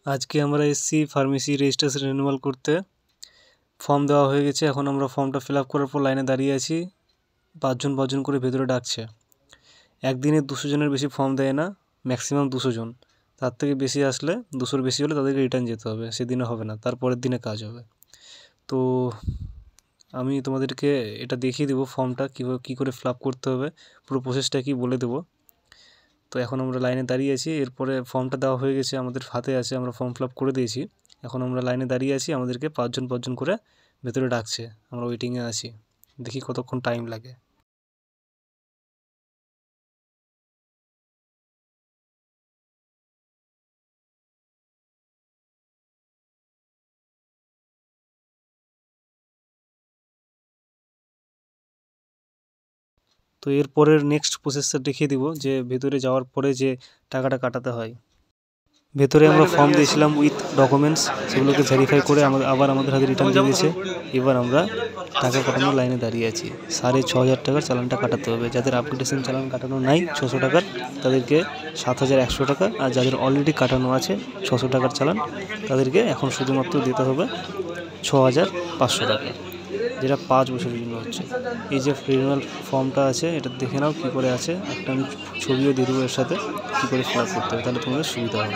আজকে আমরা এসেছি ফার্মেসি রেজিস্ট্রেশন রিনিউয়াল করতে। ফর্ম দেওয়া হয়ে গেছে। এখন আমরা ফর্মটা ফিল আপ করার পর লাইনে দাঁড়িয়ে আছি। পাঁচজন করে ভেতরে ডাকছে। একদিনে 200 জনের বেশি ফর্ম দেয় না, ম্যাক্সিমাম 200 জন। তার থেকে বেশি আসলে 200-র বেশি হলে তাদেরকে রিটার্ন যেতে হবে, সেদিনে হবে না, তারপরের দিনে কাজ হবে। তো আমি তোমাদেরকে এটা দেখিয়ে দেবো ফর্মটা কী করে ফিল আপ করতে হবে, পুরো প্রসেসটা কি বলে দেবো। তো এখন আমরা লাইনে দাঁড়িয়ে আছি। এরপরে ফর্মটা দেওয়া হয়ে গেছে, আমাদের হাতে আছে, আমরা ফর্ম ফিল আপ করে দিয়েছি। এখন আমরা লাইনে দাঁড়িয়ে আছি, আমাদেরকে পাঁচজন করে ভেতরে ডাকছে। আমরা ওয়েটিংয়ে আছি, দেখি কতক্ষণ টাইম লাগে। তো এরপরের নেক্সট প্রসেসটা দেখিয়ে দিব, যে ভেতরে যাওয়ার পরে যে টাকাটা কাটাতে হয়। ভেতরে আমরা ফর্ম দিয়েছিলাম উইথ ডকুমেন্টস, সেগুলোকে ভেরিফাই করে আবার আমাদের হাতে রিটার্ন দিয়ে দিয়েছে। এবার আমরা টাকা কাটানোর লাইনে দাঁড়িয়ে আছি। 6,500 টাকার চালানটা কাটাতে হবে। যাদের আপডেটেশন চালান কাটানো নাই 600 টাকার, তাদেরকে 7,100 টাকা, আর যাদের অলরেডি কাটানো আছে 600 টাকার চালান, তাদেরকে এখন শুধুমাত্র দিতে হবে 6,500 টাকা, যেটা 5 বছরের জন্য হচ্ছে। এই যে রিনিউয়াল ফর্মটা আছে, এটা দেখে নাও কী করে আছে। একটা আমি ছবিও দিয়ে দেবো এর সাথে, কী করে ফিল আপ করতে হবে, তাহলে তোমাদের সুবিধা হবে।